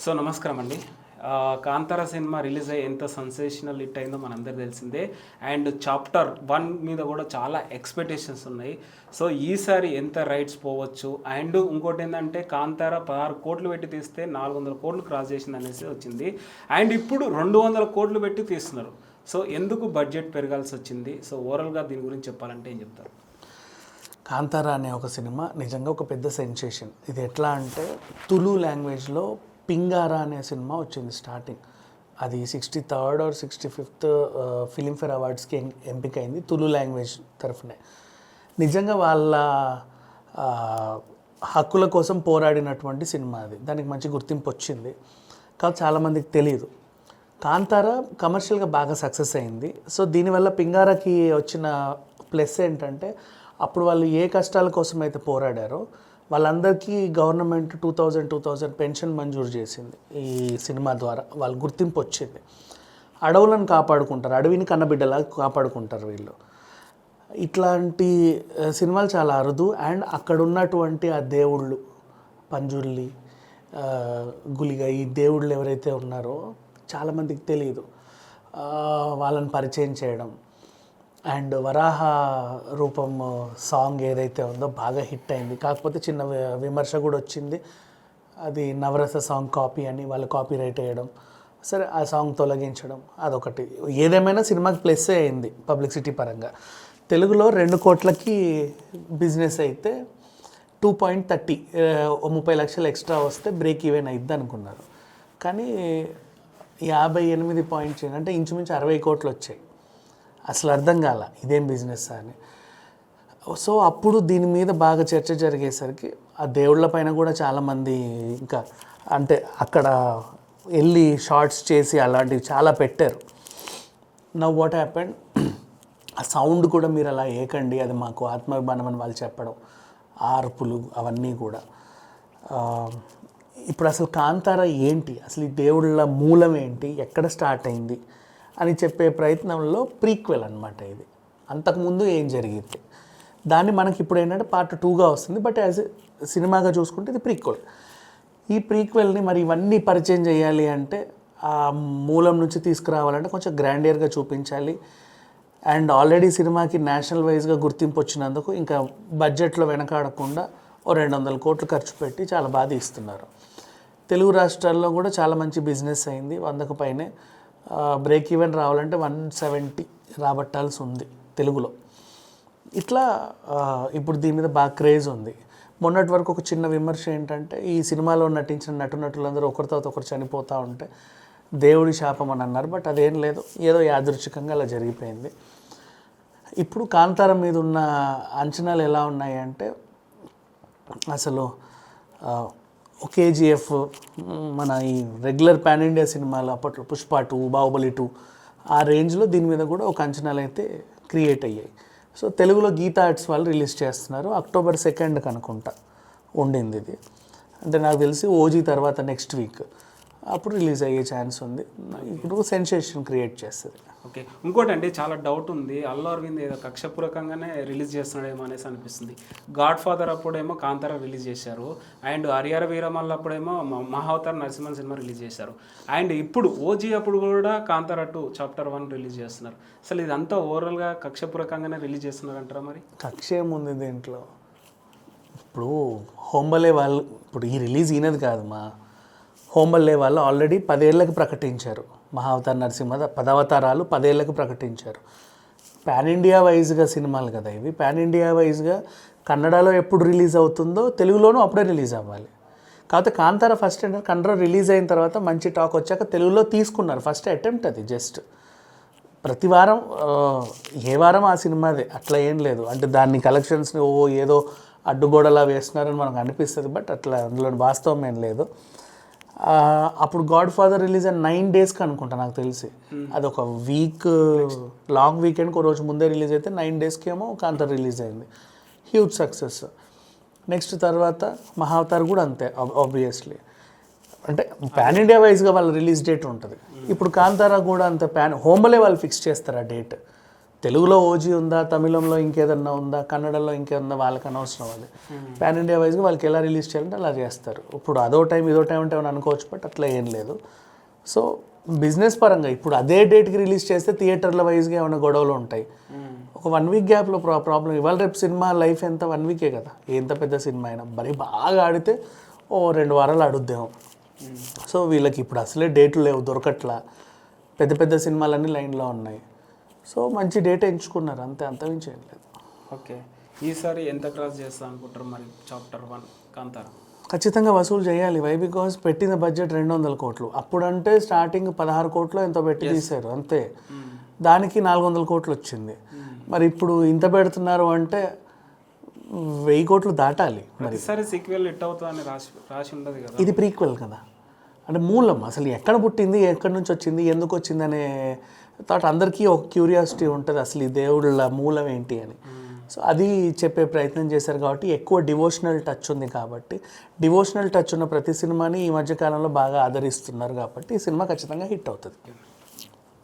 So నమస్కారం అండి. Kantara cinema release అయ్యి ఎంత సెన్సేషనల్ హిట్ అయిందో మనందరికీ తెలిసిందే. అండ్ చాప్టర్ 1 మీద కూడా చాలా ఎక్స్పెక్టేషన్స్ ఉన్నాయి. సో ఈసారి ఎంత రైట్స్ పోవచ్చు, అండ్ ఇంకోటి ఏంటంటే కాంతార 16 కోట్లు పెట్టి తీస్తే 400 కోట్లు క్రాస్ చేసింది అనేసి వచ్చింది. అండ్ ఇప్పుడు 200 కోట్లు పెట్టి తీస్తున్నారు. సో ఎందుకు బడ్జెట్ పెరగాల్సి వచ్చింది? సో ఓవరాల్గా దీని గురించి చెప్పాలంటే ఏం చెప్తారు? కాంతారా అనే ఒక సినిమా నిజంగా ఒక పెద్ద సెన్సేషన్. ఇది ఎట్లా అంటే తులు లాంగ్వేజ్లో పింగారా అనే సినిమా వచ్చింది స్టార్టింగ్. అది 63rd or 65th ఫిలింఫేర్ అవార్డ్స్కి ఎంపికైంది తులు లాంగ్వేజ్ తరఫునే. నిజంగా వాళ్ళ హక్కుల కోసం పోరాడినటువంటి సినిమా అది. దానికి మంచి గుర్తింపు వచ్చింది. కానీ చాలామందికి తెలియదు. కాంతారా కమర్షియల్గా బాగా సక్సెస్ అయింది. సో దీనివల్ల పింగారాకి వచ్చిన ప్లస్ ఏంటంటే అప్పుడు వాళ్ళు ఏ కష్టాల కోసం అయితే పోరాడారో వాళ్ళందరికీ గవర్నమెంట్ 2000 పెన్షన్ మంజూరు చేసింది. ఈ సినిమా ద్వారా వాళ్ళ గుర్తింపు వచ్చింది. అడవులను కాపాడుకుంటారు, అడవిని కన్నబిడ్డలా కాపాడుకుంటారు వీళ్ళు. ఇట్లాంటి సినిమాలు చాలా అరుదు. అండ్ అక్కడ ఉన్నటువంటి ఆ దేవుళ్ళు పంజుర్లి, గులిగ, ఈ దేవుళ్ళు ఎవరైతే ఉన్నారో చాలామందికి తెలియదు. వాళ్ళని పరిచయం చేయడం అండ్ వరాహ రూపం సాంగ్ ఏదైతే ఉందో బాగా హిట్ అయింది. కాకపోతే చిన్న విమర్శ కూడా వచ్చింది. అది నవరస సాంగ్ కాపీ అని వాళ్ళు కాపీ రైట్ వేయడం, సరే ఆ సాంగ్ తొలగించడం, అదొకటి. ఏదేమైనా సినిమాకి ప్లస్సే అయింది పబ్లిసిటీ పరంగా. తెలుగులో 2 కోట్లకి బిజినెస్ అయితే 2.30 30 లక్షలు ఎక్స్ట్రా వస్తే బ్రేక్ ఈవెన్ అయిద్ది అనుకున్నారు. కానీ 58 పాయింట్స్ అంటే ఇంచుమించు 60 కోట్లు వచ్చాయి. అసలు అర్థం కాల ఇదేం బిజినెస్ అని. సో అప్పుడు దీని మీద బాగా చర్చ జరిగేసరికి ఆ దేవుళ్ళ పైన కూడా చాలామంది ఇంకా అంటే అక్కడ వెళ్ళి షార్ట్స్ చేసి అలాంటివి చాలా పెట్టారు. నవ్ వాట్ హ్యాపెండ్, ఆ సౌండ్ కూడా మీరు అలా ఏకండి, అది మాకు ఆత్మాభిమానం అని వాళ్ళు చెప్పడం, ఆర్పులు అవన్నీ కూడా. ఇప్పుడు అసలు కాంతారా ఏంటి, అసలు ఈ దేవుళ్ళ మూలం ఏంటి, ఎక్కడ స్టార్ట్ అయింది అని చెప్పే ప్రయత్నంలో ప్రీక్వెల్ అనమాట ఇది. అంతకుముందు ఏం జరిగింది దాన్ని మనకి ఇప్పుడు ఏంటంటే పార్ట్ 2గా వస్తుంది. బట్ యాజ్ సినిమాగా చూసుకుంటే ఇది ప్రీక్వెల్. ఈ ప్రీక్వెల్ని మరి ఇవన్నీ పరిచయం చేయాలి అంటే ఆ మూలం నుంచి తీసుకురావాలంటే కొంచెం గ్రాండియర్గా చూపించాలి. అండ్ ఆల్రెడీ సినిమాకి నేషనల్ వైజ్గా గుర్తింపు వచ్చినందుకు ఇంకా బడ్జెట్లో వెనకాడకుండా 200 కోట్లు ఖర్చు పెట్టి చాలా బాగా ఇస్తున్నారు. తెలుగు రాష్ట్రాల్లో కూడా చాలా మంచి బిజినెస్ అయింది. 100కు పైనే. బ్రేక్ ఈవెన్ రావాలంటే 170 రాబట్టాల్సి ఉంది తెలుగులో. ఇట్లా ఇప్పుడు దీని మీద బాగా క్రేజ్ ఉంది. మొన్నటి వరకు ఒక చిన్న విమర్శ ఏంటంటే ఈ సినిమాలో నటించిన నటులందరూ ఒకరి తర్వాత ఒకరు చనిపోతూ ఉంటే దేవుడి శాపం అని అన్నారు. బట్ అదేం లేదు, ఏదో యాదృచ్ఛికంగా అలా జరిగిపోయింది. ఇప్పుడు కాంతారం మీద ఉన్న అంచనాలు ఎలా ఉన్నాయి అంటే అసలు కేజీఎఫ్, మన ఈ రెగ్యులర్ పాన్ ఇండియా సినిమాలు అప్పట్లో పుష్ప 2, బాహుబలి 2 ఆ రేంజ్లో దీని మీద కూడా ఒక అంచనాలు అయితే క్రియేట్ అయ్యాయి. సో తెలుగులో గీతా ఆర్ట్స్ వాళ్ళు రిలీజ్ చేస్తున్నారు. October 2nd అనుకుంటా ఉండింది ఇది. అంటే నాకు తెలిసి ఓజీ తర్వాత నెక్స్ట్ వీక్ అప్పుడు రిలీజ్ అయ్యే ఛాన్స్ ఉంది. ఇప్పుడు సెన్సేషన్ క్రియేట్ చేస్తుంది. ఓకే, ఇంకోటి అంటే చాలా డౌట్ ఉంది. అల్లు అరవింద్ ఏదో కక్షపూర్వకంగానే రిలీజ్ చేస్తున్నాడేమో అనేసి అనిపిస్తుంది. గాడ్ ఫాదర్ అప్పుడేమో కాంతారా రిలీజ్ చేశారు. అండ్ హరిహర వీరమల్ల అప్పుడేమో మహావతార్ నరసింహన్ సినిమా రిలీజ్ చేశారు. అండ్ ఇప్పుడు ఓజీ అప్పుడు కూడా కాంతారా 2 చాప్టర్ 1 రిలీజ్ చేస్తున్నారు. అసలు ఇదంతా ఓవరాల్గా కక్షపూర్వకంగానే రిలీజ్ చేస్తున్నారు అంటారా? మరి కక్ష ఏముంది దీంట్లో? ఇప్పుడు హోంబలే వాళ్ళు ఇప్పుడు ఈ రిలీజ్ అయినది కాదు, మా హోంబల్లే వాళ్ళు ఆల్రెడీ 10 ఏళ్ళకి ప్రకటించారు. మహావతార్ నరసింహ 10 అవతారాలు 10 ఏళ్ళకి ప్రకటించారు. పాన్ ఇండియా వైజ్గా సినిమాలు కదా ఇవి. పాన్ ఇండియా వైజ్గా కన్నడలో ఎప్పుడు రిలీజ్ అవుతుందో తెలుగులోనూ అప్పుడే రిలీజ్ అవ్వాలి. కాకపోతే కాంతారా ఫస్ట్ ఏంటంటే కన్నడ రిలీజ్ అయిన తర్వాత మంచి టాక్ వచ్చాక తెలుగులో తీసుకున్నారు. ఫస్ట్ అటెంప్ట్ అది. జస్ట్ ప్రతి వారం ఏ వారం ఆ సినిమాదే, అట్లా ఏం లేదు. అంటే దాన్ని కలెక్షన్స్ని ఏదో అడ్డుగోడలా వేస్తున్నారని మనకు అనిపిస్తుంది. బట్ అట్లా అందులో వాస్తవం ఏం లేదు. అప్పుడు గాడ్ ఫాదర్ రిలీజ్ అయిన 9 daysకి అనుకుంటా నాకు తెలిసి. అదొక వీక్ లాంగ్ వీకెండ్కి ఒక రోజు ముందే రిలీజ్ అయితే 9 daysకి ఏమో కాంతారా రిలీజ్ అయింది. Huge success. నెక్స్ట్ తర్వాత మహావతార్ కూడా అంతే ఆబ్వియస్లీ. అంటే పాన్ ఇండియా వైజ్గా వాళ్ళ రిలీజ్ డేట్ ఉంటుంది. ఇప్పుడు కాంతారా కూడా అంత హోంబలే వాళ్ళు ఫిక్స్ చేస్తారు ఆ డేట్. తెలుగులో ఓజీ ఉందా, తమిళంలో ఇంకేదన్నా ఉందా, కన్నడలో ఇంకేదన్నా వాళ్ళకి అనవసరం అది. పాన్ ఇండియా వైజ్గా వాళ్ళకి ఎలా రిలీజ్ చేయాలంటే అలా చేస్తారు. ఇప్పుడు అదో టైం ఇదో టైం అంటే ఏమైనా అనుకోవచ్చు, బట్ అట్లా ఏం లేదు. సో బిజినెస్ పరంగా ఇప్పుడు అదే డేట్కి రిలీజ్ చేస్తే థియేటర్ల వైజ్గా ఏమైనా గొడవలు ఉంటాయి. ఒక 1 వీక్ గ్యాప్లో ప్రాబ్లం. ఇవాళ రేపు సినిమా లైఫ్ ఎంత 1 వీకే కదా, ఎంత పెద్ద సినిమా అయినా. మరి బాగా ఆడితే 2 వారాలు ఆడుద్దేమో. సో వీళ్ళకి ఇప్పుడు అసలే డేట్లు లేవు, దొరకట్లా. పెద్ద పెద్ద సినిమాలన్నీ లైన్లో ఉన్నాయి. సో మంచి డేట్ ఎంచుకున్నారు, అంతే, అంతమించి ఏం లేదు. ఓకే, ఈసారి ఎంత క్రాస్ చేస్తా అనుకుంటారు మరి చాప్టర్ 1 కాంతార? ఖచ్చితంగా వసూలు చేయాలి. వై బికాస్ పెట్టిన బడ్జెట్ 200 కోట్లు. అప్పుడంటే స్టార్టింగ్ 16 కోట్లు ఎంతో పెట్టి తీశారు అంతే. దానికి 400 కోట్లు వచ్చింది. మరి ఇప్పుడు ఇంత పెడుతున్నారు అంటే 1000 కోట్లు దాటాలి. మరి ఈసారి సీక్వెల్ హిట్ అవుతుందని రాసి ఉండదు కదా. ఇది ప్రీక్వెల్ కదా, అంటే మూలం అసలు ఎక్కడ పుట్టింది, ఎక్కడి నుంచి వచ్చింది, ఎందుకు వచ్చింది అనే థాట్ అందరికీ ఒక క్యూరియాసిటీ ఉంటుంది, అసలు ఈ దేవుళ్ళ మూలం ఏంటి అని. సో అది చెప్పే ప్రయత్నం చేశారు కాబట్టి ఎక్కువ డివోషనల్ టచ్ ఉంది కాబట్టి, డివోషనల్ టచ్ ఉన్న ప్రతి సినిమాని ఈ మధ్యకాలంలో బాగా ఆదరిస్తున్నారు కాబట్టి ఈ సినిమా ఖచ్చితంగా హిట్ అవుతుంది.